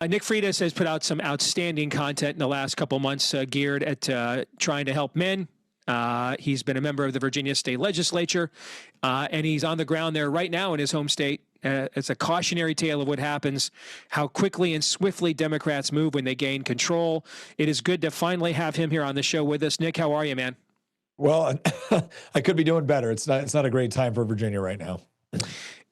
Nick Freitas has put out some outstanding content in the last couple months geared at trying to help men. He's been a member of the Virginia State Legislature, and he's on the ground there right now in his home state. It's a cautionary tale of what happens, how quickly and swiftly Democrats move when they gain control. It is good to finally have him here on the show with us. Nick, how are you, man? Well, I could be doing better. It's not a great time for Virginia right now.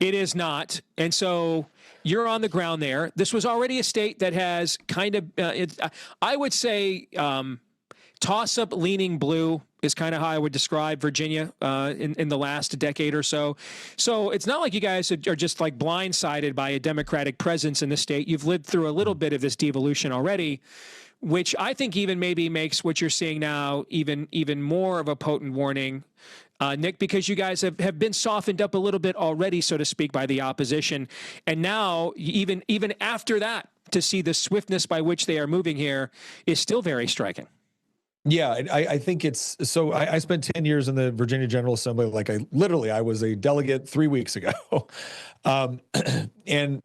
It is not. And so you're on the ground there. This was already a state that has kind of, I would say, toss-up leaning blue is kind of how I would describe Virginia in the last decade or so. So it's not like you guys are just like blindsided by a Democratic presence in the state. You've lived through a little bit of this devolution already, which I think even maybe makes what you're seeing now even more of a potent warning, Nick, because you guys have been softened up a little bit already, so to speak, by the opposition. And now, even after that, to see the swiftness by which they are moving here is still very striking. Yeah, I think it's so. I spent 10 years in the Virginia General Assembly. Like I was a delegate 3 weeks ago, and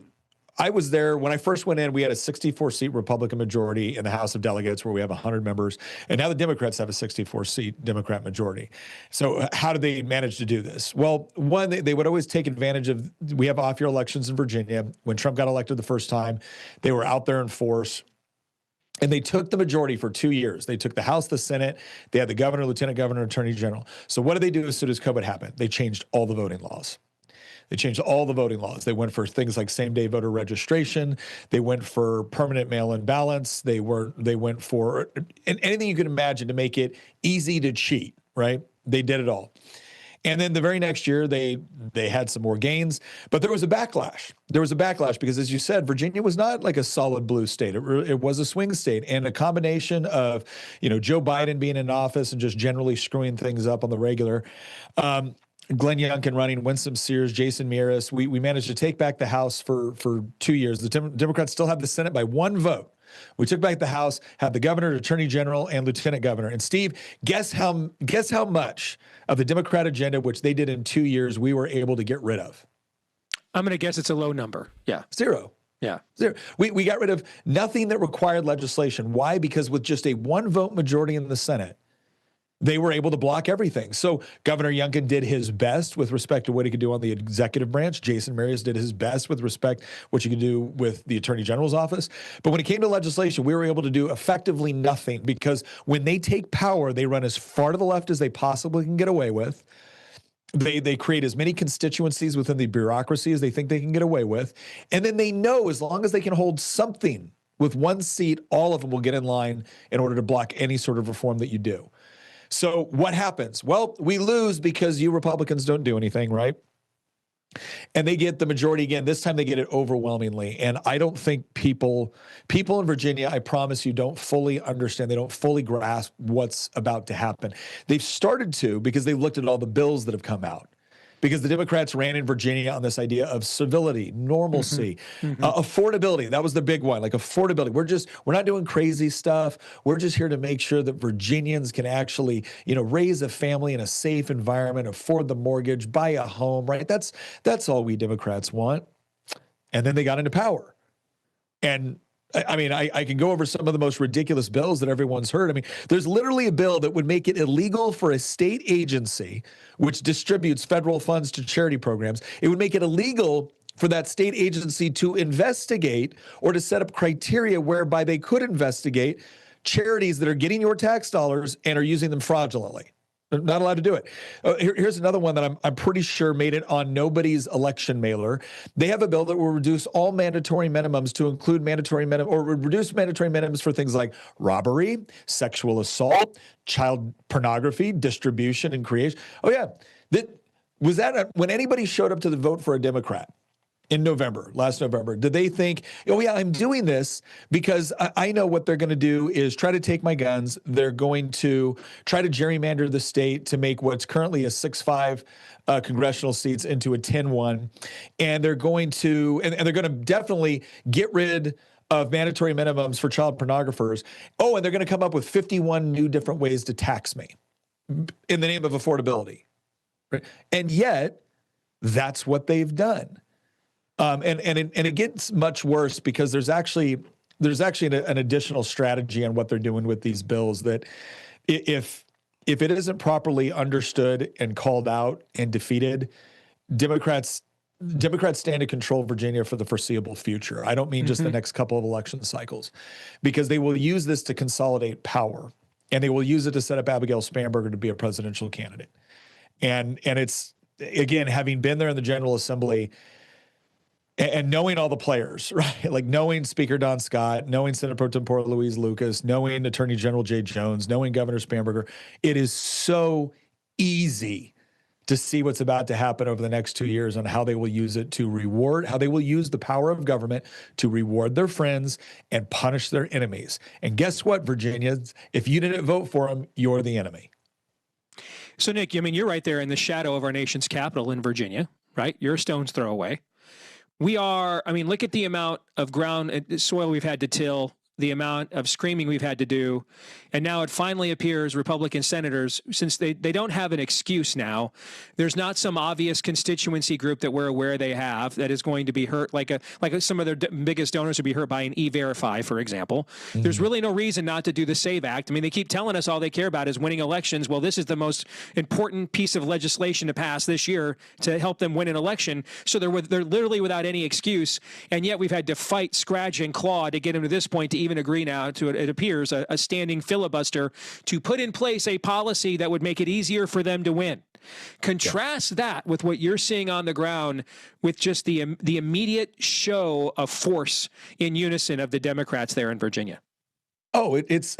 I was there when I first went in. We had a 64-seat Republican majority in the House of Delegates, where we have 100 members, and now the Democrats have a 64-seat Democrat majority. So how did they manage to do this? Well, one, they would always take advantage of. We have off-year elections in Virginia. When Trump got elected the first time, they were out there in force. And they took the majority for 2 years. They took the House, the Senate. They had the governor, lieutenant governor, attorney general. So what did they do as soon as COVID happened? They changed all the voting laws. They changed all the voting laws. They went for things like same-day voter registration. They went for permanent mail-in ballots. They went for anything you could imagine to make it easy to cheat, right? They did it all. And then the very next year, they had some more gains, but there was a backlash. There was a backlash because, as you said, Virginia was not like a solid blue state. It was a swing state, and a combination of, Joe Biden being in office and just generally screwing things up on the regular. Glenn Youngkin running, Winsome Sears, Jason Miras. We managed to take back the House for 2 years. The Democrats still have the Senate by one vote. We took back the House, had the governor, attorney general, and lieutenant governor. And Steve, guess how much of the Democrat agenda, which they did in 2 years, we were able to get rid of? I'm going to guess it's a low number. Yeah. Zero. Yeah. Zero. We got rid of nothing that required legislation. Why? Because with just a one-vote majority in the Senate, they were able to block everything. So Governor Youngkin did his best with respect to what he could do on the executive branch. Jason Miras did his best with respect to what you could do with the Attorney General's office. But when it came to legislation, we were able to do effectively nothing, because when they take power, they run as far to the left as they possibly can get away with. They create as many constituencies within the bureaucracy as they think they can get away with. And then they know as long as they can hold something with one seat, all of them will get in line in order to block any sort of reform that you do. So what happens? Well, we lose because you Republicans don't do anything, right? And they get the majority again. This time they get it overwhelmingly. And I don't think people in Virginia, I promise you, don't fully understand. They don't fully grasp what's about to happen. They've started to, because they looked at all the bills that have come out. Because the Democrats ran in Virginia on this idea of civility, normalcy, affordability. That was the big one, like affordability. We're not doing crazy stuff. We're just here to make sure that Virginians can actually, raise a family in a safe environment, afford the mortgage, buy a home, right? That's all we Democrats want. And then they got into power. And I can go over some of the most ridiculous bills that everyone's heard. I mean, there's literally a bill that would make it illegal for a state agency which distributes federal funds to charity programs. It would make it illegal for that state agency to investigate or to set up criteria whereby they could investigate charities that are getting your tax dollars and are using them fraudulently. They're not allowed to do it. Here's another one that I'm pretty sure made it on nobody's election mailer. They have a bill that will reduce all mandatory minimums to include mandatory minimum, or reduce mandatory minimums for things like robbery, sexual assault, child pornography, distribution, and creation. Oh yeah, when anybody showed up to the vote for a Democrat in last November, did they think, oh yeah, I'm doing this because I know what they're going to do is try to take my guns. They're going to try to gerrymander the state to make what's currently a 6-5 congressional seats into a 10-1. And they're going to, and they're going to definitely get rid of mandatory minimums for child pornographers. Oh, and they're going to come up with 51 new different ways to tax me in the name of affordability. Right? And yet, that's what they've done. And it gets much worse because there's actually there's actually an additional strategy on what they're doing with these bills that if it isn't properly understood and called out and defeated, Democrats stand to control Virginia for the foreseeable future. I don't mean just the next couple of election cycles, because they will use this to consolidate power, and they will use it to set up Abigail Spanberger to be a presidential candidate. And it's, again, having been there in the General Assembly and knowing all the players, right? Like knowing Speaker Don Scott, knowing Senate Pro Tempore Louise Lucas, knowing Attorney General Jay Jones, knowing Governor Spanberger, it is so easy to see what's about to happen over the next 2 years on how they will use it to reward, how they will use the power of government to reward their friends and punish their enemies. And guess what, Virginians? If you didn't vote for them, you're the enemy. So, Nick, I mean, you're right there in the shadow of our nation's capital in Virginia, right? You're a stone's throw away. We are, I mean, look at the amount of ground, soil we've had to till, the amount of screaming we've had to do. And now it finally appears Republican senators, since they don't have an excuse now, there's not some obvious constituency group that we're aware they have that is going to be hurt, like some of their biggest donors would be hurt by an E-Verify, for example. There's really no reason not to do the SAVE Act. I mean, they keep telling us all they care about is winning elections. Well, this is the most important piece of legislation to pass this year to help them win an election. So they're literally without any excuse. And yet we've had to fight, scratch, and claw to get them to this point to even agree now to, it appears, a standing filibuster to put in place a policy that would make it easier for them to win. Contrast that with what you're seeing on the ground with just the immediate show of force in unison of the Democrats there in Virginia. Oh, it's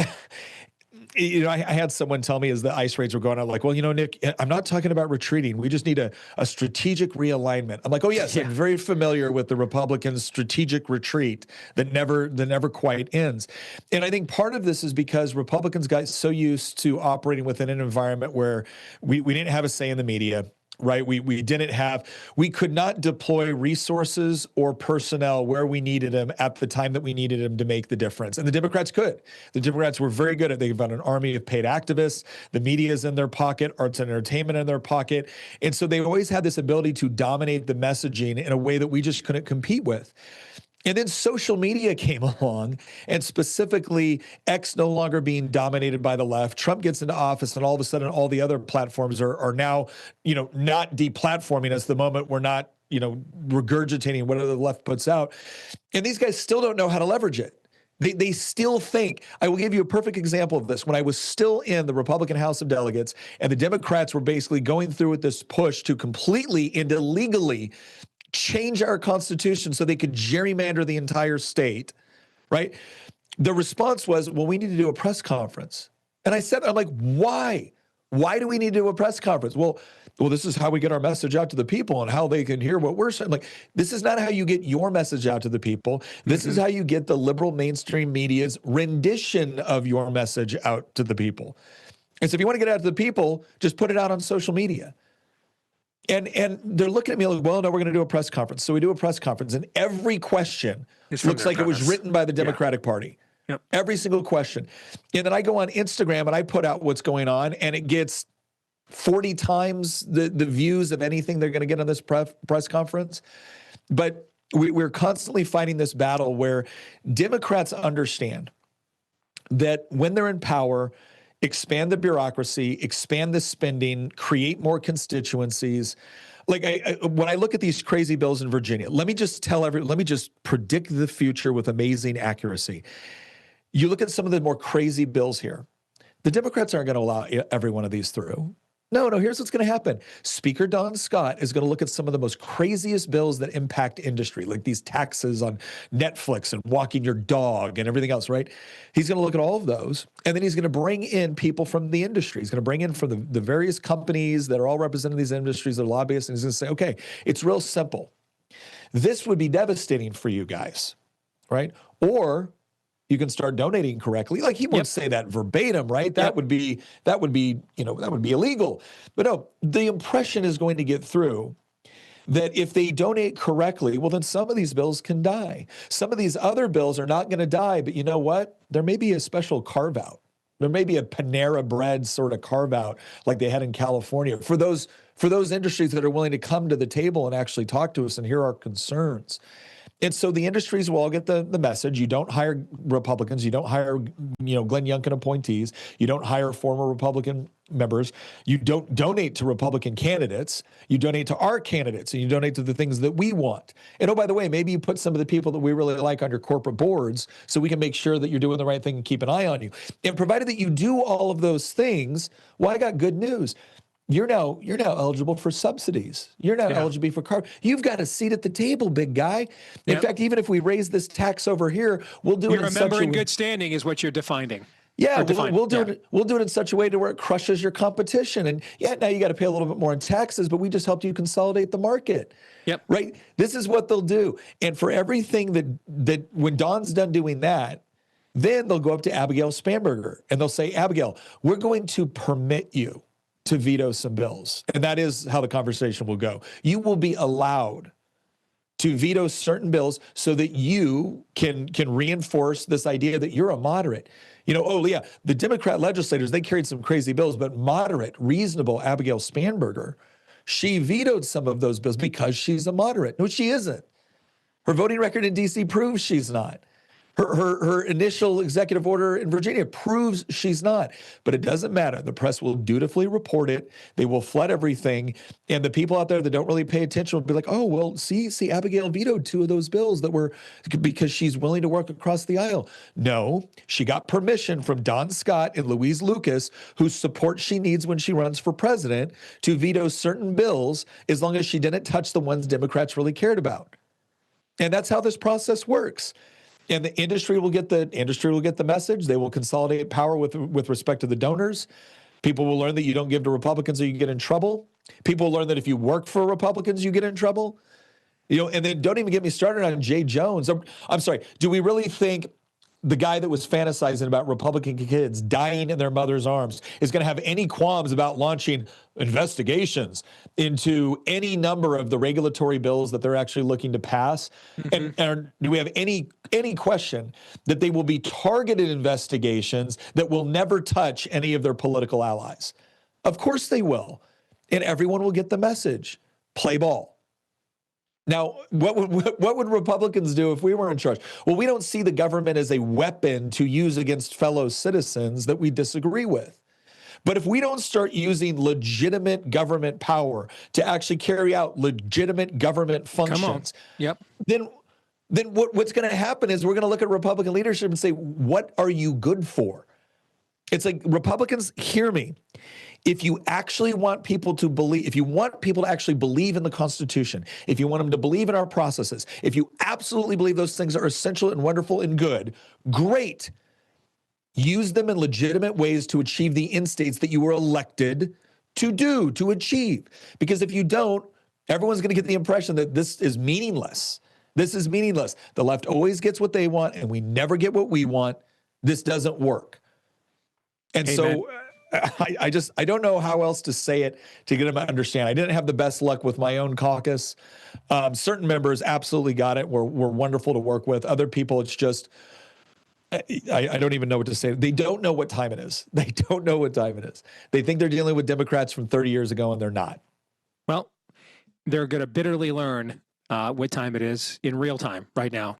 you know, I had someone tell me as the ICE raids were going on, like, well, you know, Nick, I'm not talking about retreating. We just need a strategic realignment. I'm like, oh, yes, I'm very familiar with the Republicans' strategic retreat that never quite ends. And I think part of this is because Republicans got so used to operating within an environment where we didn't have a say in the media. Right. We could not deploy resources or personnel where we needed them at the time that we needed them to make the difference. And the Democrats could. The Democrats were very good at, they've got an army of paid activists. The media is in their pocket, arts and entertainment in their pocket. And so they've always had this ability to dominate the messaging in a way that we just couldn't compete with. And then social media came along, and specifically X no longer being dominated by the left. Trump gets into office, and all of a sudden all the other platforms are now, you know, not deplatforming us the moment we're not, you know, regurgitating whatever the left puts out. And these guys still don't know how to leverage it. They still think, I will give you a perfect example of this. When I was still in the Republican House of Delegates and the Democrats were basically going through with this push to completely and illegally change our Constitution so they could gerrymander the entire state, right? The response was, well, we need to do a press conference. And I said, I'm like, why? Why do we need to do a press conference? Well, this is how we get our message out to the people and how they can hear what we're saying. Like, this is not how you get your message out to the people. This is how you get the liberal mainstream media's rendition of your message out to the people. And so if you want to get it out to the people, just put it out on social media. And they're looking at me like, well, no, we're going to do a press conference. So we do a press conference, and every question looks like it was written by the Democratic Party. Yep. Every single question. And then I go on Instagram and I put out what's going on, and it gets 40 times the views of anything they're going to get on this press conference. But we're constantly fighting this battle where Democrats understand that when they're in power, expand the bureaucracy, expand the spending, create more constituencies. Like when I look at these crazy bills in Virginia, let me just predict the future with amazing accuracy. You look at some of the more crazy bills here. The Democrats aren't going to allow every one of these through. No, here's what's going to happen. Speaker Don Scott is going to look at some of the most craziest bills that impact industry, like these taxes on Netflix and walking your dog and everything else, right? He's going to look at all of those, and then he's going to bring in people from the industry. He's going to bring in from the various companies that are all representing these industries, they're lobbyists, and he's going to say, okay, it's real simple. This would be devastating for you guys, right? Or you can start donating correctly. Like, he won't say that verbatim, right? That would be illegal. But no, the impression is going to get through that if they donate correctly, well, then some of these bills can die. Some of these other bills are not going to die, but you know what? There may be a special carve out. There may be a Panera Bread sort of carve out like they had in California for those industries that are willing to come to the table and actually talk to us and hear our concerns. And so the industries will all get the message. You don't hire Republicans. You don't hire, Glenn Youngkin appointees. You don't hire former Republican members. You don't donate to Republican candidates. You donate to our candidates, and you donate to the things that we want. And oh, by the way, maybe you put some of the people that we really like on your corporate boards so we can make sure that you're doing the right thing and keep an eye on you. And provided that you do all of those things, well, I got good news. You're now eligible for subsidies. You're now eligible for car. You've got a seat at the table, big guy. In fact, even if we raise this tax over here, we'll do it in such a way. You're a member in good standing is what you're defining. Yeah, we'll do it in such a way to where it crushes your competition. And now you got to pay a little bit more in taxes, but we just helped you consolidate the market. Yep. Right. This is what they'll do. And for everything that when Don's done doing that, then they'll go up to Abigail Spanberger and they'll say, Abigail, we're going to permit you to veto some bills. And that is how the conversation will go. You will be allowed to veto certain bills so that you can reinforce this idea that you're a moderate. The Democrat legislators, they carried some crazy bills, but moderate, reasonable Abigail Spanberger, she vetoed some of those bills because she's a moderate. No, she isn't. Her voting record in D.C. proves she's not. Her initial executive order in Virginia proves she's not, but it doesn't matter. The press will dutifully report it. They will flood everything. And the people out there that don't really pay attention will be like, oh, well, see, Abigail vetoed two of those bills that were because she's willing to work across the aisle. No, she got permission from Don Scott and Louise Lucas, whose support she needs when she runs for president, to veto certain bills as long as she didn't touch the ones Democrats really cared about. And that's how this process works. And the industry will get the message. They will consolidate power with respect to the donors. People will learn that you don't give to Republicans or you get in trouble. People will learn that if you work for Republicans, you get in trouble. And then don't even get me started on Jay Jones. I'm sorry. Do we really think the guy that was fantasizing about Republican kids dying in their mother's arms is going to have any qualms about launching investigations into any number of the regulatory bills that they're actually looking to pass? Mm-hmm. And do we have any question that they will be targeted investigations that will never touch any of their political allies? Of course they will. And everyone will get the message. Play ball. Now, what would Republicans do if we were in charge? Well, we don't see the government as a weapon to use against fellow citizens that we disagree with. But if we don't start using legitimate government power to actually carry out legitimate government functions, then what's going to happen is we're going to look at Republican leadership and say, what are you good for? It's like, Republicans, hear me. If you actually want people to believe, if you want people to actually believe in the Constitution, if you want them to believe in our processes, if you absolutely believe those things are essential and wonderful and good, great. Use them in legitimate ways to achieve the end states that you were elected to achieve. Because if you don't, everyone's going to get the impression that this is meaningless. This is meaningless. The left always gets what they want, and we never get what we want. This doesn't work. And Amen. So I don't know how else to say it to get them to understand. I didn't have the best luck with my own caucus. Certain members absolutely got it. Were wonderful to work with. Other people, it's just, I don't even know what to say. They don't know what time it is. They don't know what time it is. They think they're dealing with Democrats from 30 years ago, and they're not. Well, they're going to bitterly learn what time it is in real time right now.